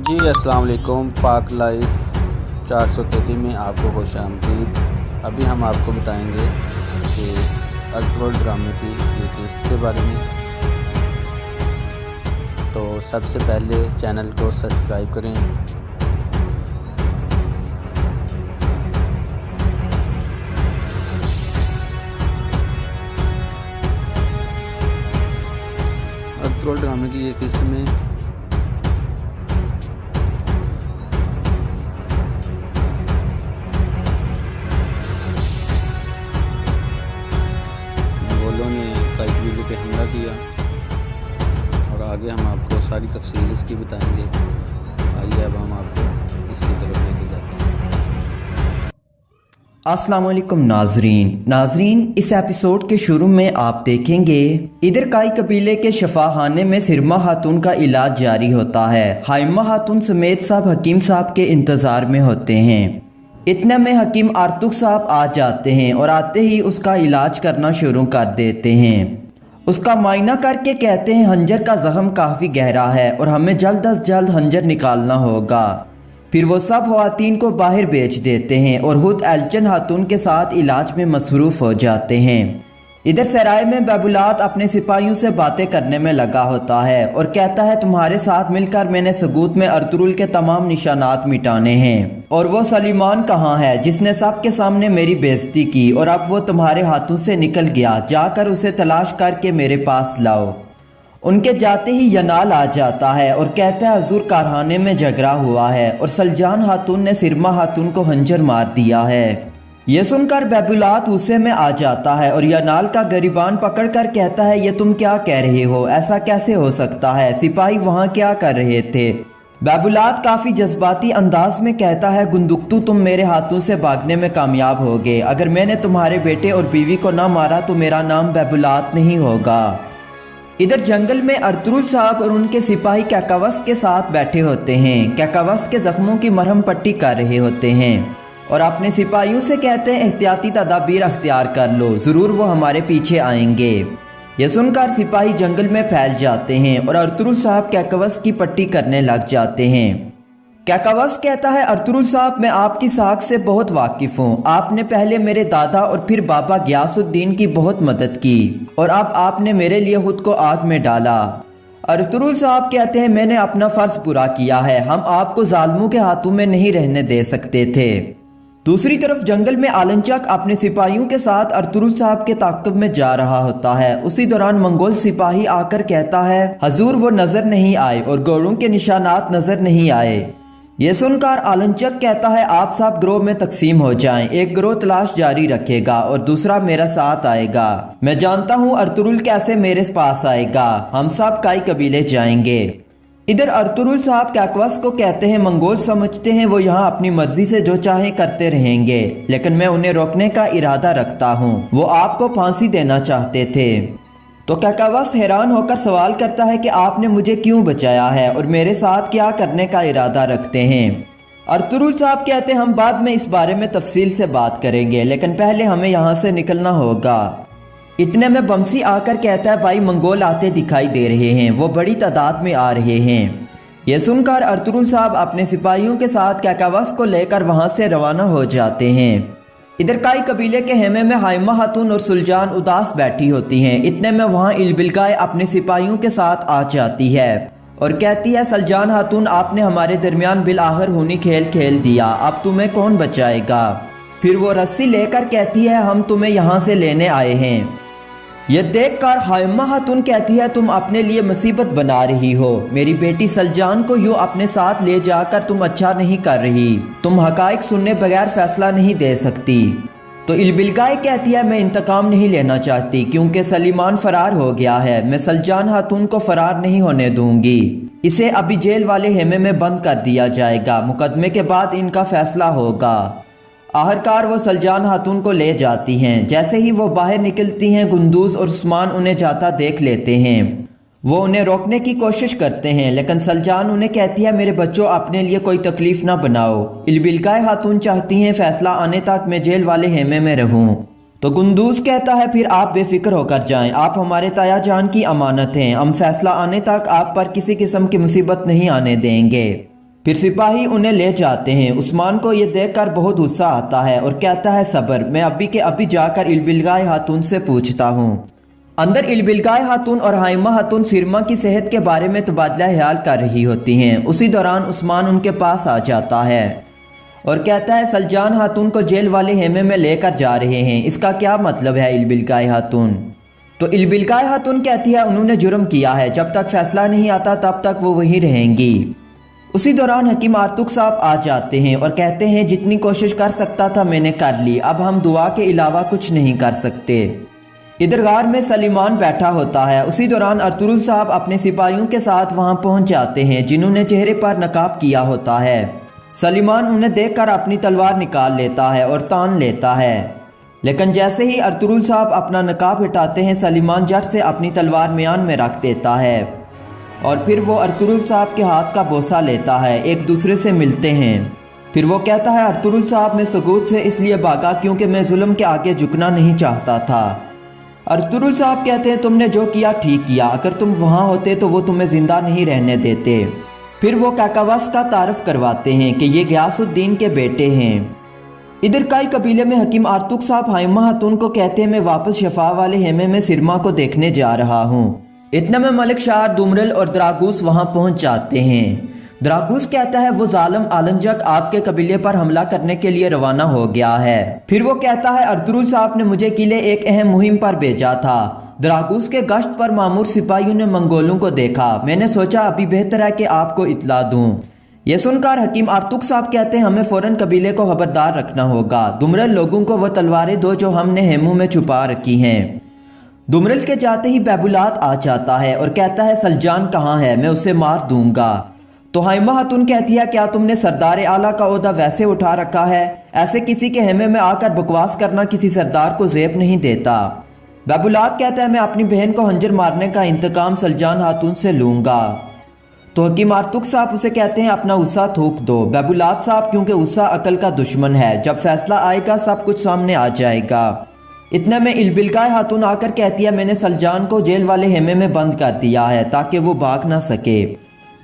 जी अस्सलाम वालेकुम। पाक लाइफ 433 में आपको खुशामदीद। अभी हम आपको बताएंगे कि अल्ट्रोल ड्रामे की ये किसके बारे में। तो सबसे पहले चैनल को सब्सक्राइब करें। अल्ट्रोल ड्रामे की ये किस्त में मंगोलों ने काइकवीली पे हमला किया और आगे हम आपको सारी तफसील इसकी बताएंगे। आइए अब हम आपको इसकी तरफ लेके जाते हैं। अस्सलाम वालेकुम नाजरीन, इस एपिसोड के शुरू में आप देखेंगे इधर काई कबीले के शफाखाने में सिरमा खातून का इलाज जारी होता है। हाइमा खातून समेत सब हकीम साहब के इंतज़ार में होते हैं। इतने में हकीम आर्तुक साहब आ जाते हैं और आते ही उसका इलाज करना शुरू कर देते हैं। उसका मायना करके कहते हैं हंजर का जख्म काफ़ी गहरा है और हमें जल्द अज जल्द हंजर निकालना होगा। फिर वो सब ख़वातीन को बाहर भेज देते हैं और खुद एल्चन खातून के साथ इलाज में मसरूफ़ हो जाते हैं। इधर सराय में बबुलात अपने सिपाहियों से बातें करने में लगा होता है और कहता है तुम्हारे साथ मिलकर मैंने सबूत में अर्तुरुल के तमाम निशानात मिटाने हैं। और वो सलीमान कहाँ है जिसने सबके सामने मेरी बेइज्जती की और अब वो तुम्हारे हाथों से निकल गया, जाकर उसे तलाश करके मेरे पास लाओ। उनके जाते ही यनाल आ जाता है और कहता है हुजूर कारखाने में झगड़ा हुआ है और सलजान खातून ने सिरमा खातून को हंजर मार दिया है। यह सुनकर बबुलात गुस्से में आ जाता है और यनाल का गरिबान पकड़कर कहता है ये तुम क्या कह रहे हो, ऐसा कैसे हो सकता है, सिपाही वहाँ क्या कर रहे थे। बबुलात काफ़ी जज्बाती अंदाज में कहता है गुंदुक्तू तुम मेरे हाथों से भागने में कामयाब हो गए। अगर मैंने तुम्हारे बेटे और बीवी को ना मारा तो मेरा नाम बबुलात नहीं होगा। इधर जंगल में अर्तुरुल साहब और उनके सिपाही कैकावस के साथ बैठे होते हैं। कैकावस के जख्मों की मरहम पट्टी कर रहे होते हैं और अपने सिपाहियों से कहते हैं एहतियाती तदाबीर अख्तियार कर लो, ज़रूर वो हमारे पीछे आएंगे। यह सुनकर सिपाही जंगल में फैल जाते हैं और अर्तुरुल साहब कैकावस की पट्टी करने लग जाते हैं। कैकावस कहता है अर्तुरुल साहब मैं आपकी साख से बहुत वाकिफ़ हूँ। आपने पहले मेरे दादा और फिर बाबा गियासुद्दीन की बहुत मदद की और अब आपने मेरे लिए खुद को आग में डाला। अर्तुरुल साहब कहते हैं मैंने अपना फ़र्ज़ पूरा किया है, हम आपको जालिमों के हाथों में नहीं रहने दे सकते थे। दूसरी तरफ जंगल में आलनचक अपने सिपाहियों के साथ अर्तुरुल साहब के ताक़ुब में जा रहा होता है। उसी दौरान मंगोल सिपाही आकर कहता है हजूर वो नज़र नहीं आए और घोड़ों के निशानात नज़र नहीं आए। ये सुनकर आलनचक कहता है आप सब ग्रोह में तकसीम हो जाएं, एक ग्रोह तलाश जारी रखेगा और दूसरा मेरा साथ आएगा। मैं जानता हूँ अर्तुरुल कैसे मेरे पास आएगा, हम सब काई कबीले जाएंगे। इधर अर्तुरुल साहब कैकवस को कहते हैं मंगोल समझते हैं वो यहाँ अपनी मर्जी से जो चाहे करते रहेंगे, लेकिन मैं उन्हें रोकने का इरादा रखता हूँ। वो आपको फांसी देना चाहते थे। तो कैकावस हैरान होकर सवाल करता है कि आपने मुझे क्यों बचाया है और मेरे साथ क्या करने का इरादा रखते हैं। अर्तुरुल साहब कहते हैं हम बाद में इस बारे में तफसील से बात करेंगे, लेकिन पहले हमें यहाँ से निकलना होगा। इतने में बमसी आकर कहता है भाई मंगोल आते दिखाई दे रहे हैं, वो बड़ी तादाद में आ रहे हैं। यह सुनकर अर्तुरुल साहब अपने सिपाहियों के साथ कैकावस को लेकर वहाँ से रवाना हो जाते हैं। इधर काई कबीले के हेमे में हाइमा खातून और सुलजान उदास बैठी होती हैं। इतने में वहाँ इलबिलगाय अपने सिपाहियों के साथ आ जाती है और कहती है सलजान खातून आपने हमारे दरमियान बिल आखिर खूनी खेल खेल दिया, अब तुम्हें कौन बचाएगा। फिर वो रस्सी लेकर कहती है हम तुम्हें यहाँ से लेने आए हैं। यह देखकर हाइमा खातून कहती है तुम अपने लिए मुसीबत बना रही हो, मेरी बेटी सलजान को यूँ अपने साथ ले जाकर तुम अच्छा नहीं कर रही, तुम हकाइक सुनने बगैर फैसला नहीं दे सकती। तो इलबिलगाय कहती है मैं इंतकाम नहीं लेना चाहती क्योंकि सलीमान फरार हो गया है, मैं सलजान खातून को फरार नहीं होने दूंगी। इसे अभी जेल वाले हेमे में बंद कर दिया जाएगा, मुकदमे के बाद इनका फैसला होगा। आखिरकार वो सलजान खातून को ले जाती हैं। जैसे ही वो बाहर निकलती हैं गुंदूज और उस्मान उन्हें जाता देख लेते हैं। वो उन्हें रोकने की कोशिश करते हैं, लेकिन सलजान उन्हें कहती है मेरे बच्चों अपने लिए कोई तकलीफ ना बनाओ। इलबिलगाय खातून चाहती हैं फैसला आने तक मैं जेल वाले हेमे में रहूं। तो गुंदूज कहता है फिर आप बेफिक्र होकर जाएं, आप हमारे ताया जान की अमानत हैं, हम फैसला आने तक आप पर किसी किस्म की मुसीबत नहीं आने देंगे। फिर सिपाही उन्हें ले जाते हैं। उस्मान को ये देखकर बहुत गुस्सा आता है और कहता है सब्र, मैं अभी के अभी जाकर इल्बिलगाय खातून से पूछता हूँ। अंदर इल्बिलगाय खातून और हाइमा खातून सिरमा की सेहत के बारे में तबादला ख्याल कर रही होती हैं। उसी दौरान उस्मान उनके पास आ जाता है और कहता है सलजान खातून को जेल वाले हेमे में लेकर जा रहे हैं, इसका क्या मतलब है इल्बिलगाय खातून? तो इल्बिलगाय खातून कहती है उन्होंने जुर्म किया है, जब तक फैसला नहीं आता तब तक वो वहीं रहेंगी। उसी दौरान हकीम आर्तुक साहब आ जाते हैं और कहते हैं जितनी कोशिश कर सकता था मैंने कर ली, अब हम दुआ के अलावा कुछ नहीं कर सकते। इधर गार में सलीमान बैठा होता है। उसी दौरान अर्तुगरुल साहब अपने सिपाहियों के साथ वहां पहुंच जाते हैं जिन्होंने चेहरे पर नकाब किया होता है। सलीमान उन्हें देखकर अपनी तलवार निकाल लेता है और तान लेता है, लेकिन जैसे ही अर्तुगरुल साहब अपना नकाब हटाते हैं सलीमान झट से अपनी तलवार म्यान में रख देता है और फिर वो अर्तुगरुल साहब के हाथ का बोसा लेता है। एक दूसरे से मिलते हैं। फिर वो कहता है अर्तुगरुल साहब, मैं सुकूत से इसलिए भागा क्योंकि मैं जुल्म के आगे झुकना नहीं चाहता था। अर्तुगरुल साहब कहते हैं तुमने जो किया ठीक किया, अगर तुम वहाँ होते तो वो तुम्हें जिंदा नहीं रहने देते। फिर वो काकावस का तारफ करवाते हैं कि ये गयासुद्दीन के बेटे हैं। इधर काई कबीले में हकीम आर्तुक साहब हाइमा खातून को कहते हैं मैं वापस शफा वाले हेमे में सिरमा को देखने जा रहा हूँ। इतने में मलिक शाह, दुमरल और द्रागूस वहां पहुंच जाते हैं। द्रागूस कहता है वो जालिम आलंजक आपके कबीले पर हमला करने के लिए रवाना हो गया है। फिर वो कहता है अर्तुगरुल साहब ने मुझे किले एक अहम मुहिम पर भेजा था। द्रागूस के गश्त पर मामूर सिपाहियों ने मंगोलों को देखा, मैंने सोचा अभी बेहतर है कि आपको इतला दूं। ये सुनकर हकीम आर्तुक साहब कहते हैं हमें फौरन कबीले को खबरदार रखना होगा। दुमरल लोगों को वो तलवारें दो जो हमने हेमू में छुपा रखी हैं। दुमरल के जाते ही बैबुलात आ जाता है और कहता है सलजान कहाँ है, मैं उसे मार दूंगा। तो हाइमा खातून कहती है क्या तुमने सरदार आला का ओहदा वैसे उठा रखा है? ऐसे किसी के हेमे में आकर बकवास करना किसी सरदार को जेब नहीं देता। बैबुलात कहता है मैं अपनी बहन को हंजर मारने का इंतकाम सलजान खातून से लूंगा। तो हकीम आर्तुक साहब उसे कहते हैं अपना गुस्सा थूक दो। बैबुलात साहब क्योंकि गुस्सा अकल का दुश्मन है, जब फैसला आएगा सब कुछ सामने आ जाएगा। इतने में इल्बिलगाय खातून आकर कहती है मैंने सलजान को जेल वाले हेमे में बंद कर दिया है ताकि वो भाग ना सके।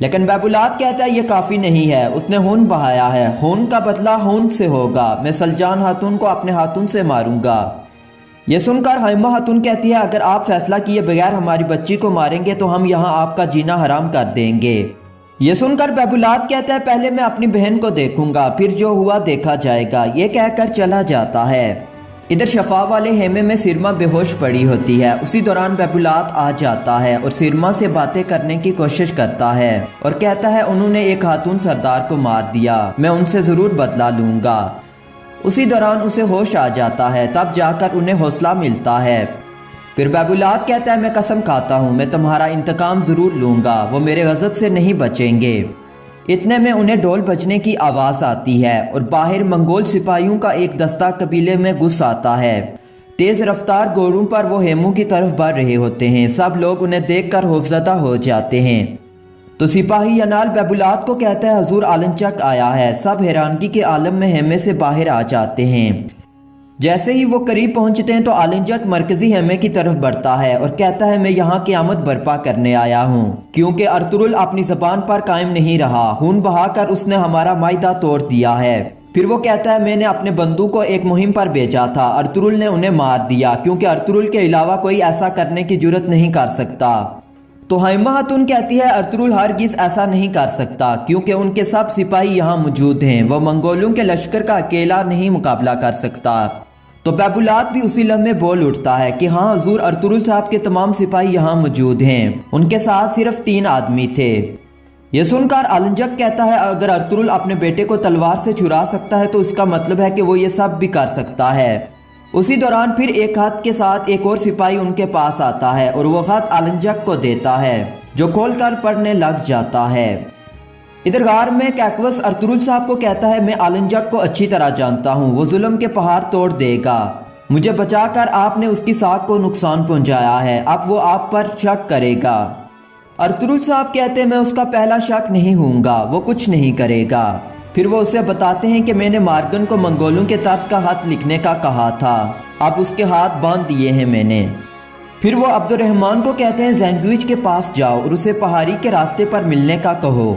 लेकिन बैबुलात कहता है ये काफ़ी नहीं है, उसने खून बहाया है, खून का बदला खून से होगा, मैं सलजान खातून को अपने हाथों से मारूंगा। ये सुनकर हाइमा खातून कहती है अगर आप फैसला किए बगैर हमारी बच्ची को मारेंगे तो हम यहाँ आपका जीना हराम कर देंगे। ये सुनकर बैबुलात कहता है पहले मैं अपनी बहन को देखूंगा, फिर जो हुआ देखा जाएगा। ये कहकर चला जाता है। इधर शफा वाले हेमे में सिरमा बेहोश पड़ी होती है। उसी दौरान बैबुलात आ जाता है और सिरमा से बातें करने की कोशिश करता है और कहता है उन्होंने एक खातून सरदार को मार दिया, मैं उनसे ज़रूर बदला लूँगा। उसी दौरान उसे होश आ जाता है, तब जाकर उन्हें हौसला मिलता है। फिर बैबुलात कहता है मैं कसम खाता हूँ मैं तुम्हारा इंतकाम ज़रूर लूँगा, वो मेरे गज़ब से नहीं बचेंगे। इतने में उन्हें ढोल बजने की आवाज़ आती है और बाहर मंगोल सिपाहियों का एक दस्ता कबीले में घुस आता है। तेज़ रफ्तार घोड़ों पर वो हेमू की तरफ बढ़ रहे होते हैं। सब लोग उन्हें देखकर खौफजदा हो जाते हैं। तो सिपाही अनाल बैबुलात को कहता है हुजूर आलंचक आया है। सब हैरानगी के आलम में हेमे से बाहर आ जाते हैं। जैसे ही वो करीब पहुंचते हैं तो आलंचक मरकजी हेमे की तरफ बढ़ता है और कहता है मैं यहाँ क़यामत बर्पा करने आया हूँ, क्योंकि अर्तुगरुल अपनी ज़बान पर कायम नहीं रहा, खून बहाकर उसने हमारा मायदा तोड़ दिया है। फिर वो कहता है मैंने अपने बंदू को एक मुहिम पर भेजा था, अर्तुगरुल ने उन्हें मार दिया, क्योंकि अर्तुगरुल के अलावा कोई ऐसा करने की जुर्रत नहीं कर सकता। तो हाइमा खातून कहती है अर्तुगरुल हरगिज़ ऐसा नहीं कर सकता, क्योंकि उनके सब सिपाही यहाँ मौजूद हैं, वो मंगोलों के लश्कर का अकेला नहीं मुकाबला कर सकता। तो बैबुलात भी उसी लम्हे बोल उठता है कि हाँ हुजूर अर्तुगरुल साहब के तमाम सिपाही यहाँ मौजूद हैं, उनके साथ सिर्फ 3 आदमी थे। ये सुनकर आलंजक कहता है अगर अर्तुगरुल अपने बेटे को तलवार से छुड़ा सकता है तो इसका मतलब है कि वो ये सब भी कर सकता है। उसी दौरान फिर एक हाथ के साथ एक और सिपाही उनके पास आता है और वो खत आलंजक को देता है, जो खोलकर पढ़ने लग जाता है। इधर गार में कैकवस अर्तुगरुल साहब को कहता है मैं आलंजक को अच्छी तरह जानता हूँ, वो जुल्म के पहाड़ तोड़ देगा, मुझे बचाकर आपने उसकी साख को नुकसान पहुँचाया है, अब वो आप पर शक करेगा। अर्तुगरुल साहब कहते हैं मैं उसका पहला शक नहीं हूँगा, वो कुछ नहीं करेगा। फिर वो उसे बताते हैं कि मैंने मार्गन को मंगोलों के तर्ज का हाथ लिखने का कहा था, अब उसके हाथ बांध दिए हैं मैंने। फिर वो अब्दुर्रहमान को कहते हैं जैंगुइज के पास जाओ और उसे पहाड़ी के रास्ते पर मिलने का कहो।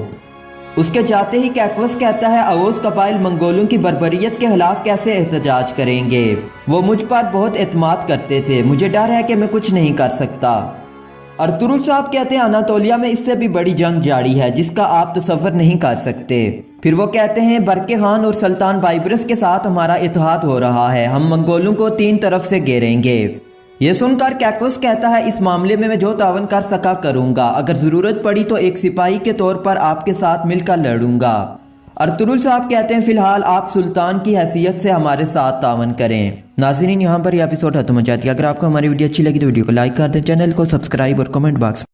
उसके जाते ही कैकवस कहता है अवोस कबाइल मंगोलों की बर्बरियत के खिलाफ कैसे एहतजाज करेंगे। वो मुझ पर बहुत एतमाद करते थे, मुझे डर है कि मैं कुछ नहीं कर सकता। अर्तुगरुल साहब कहते हैं अनातोलिया में इससे भी बड़ी जंग जारी है जिसका आप तसव्वुर नहीं कर सकते। फिर वो कहते हैं बरके खान और सुल्तान बाइबरस के साथ हमारा इत्तेहाद हो रहा है, हम मंगोलों को 3 तरफ से घेरेंगे। ये सुनकर कैकवस कहता है इस मामले में मैं जो तावन कर सका करूंगा, अगर ज़रूरत पड़ी तो एक सिपाही के तौर पर आपके साथ मिलकर लड़ूंगा। अर्तुगरुल साहब कहते हैं फिलहाल आप सुल्तान की हैसियत से हमारे साथ तावन करें। नाज़रीन, यहाँ पर यह एपिसोड खत्म हो जाती है। अगर आपको हमारी वीडियो अच्छी लगी तो वीडियो को लाइक कर दें, चैनल को सब्सक्राइब और कमेंट बॉक्स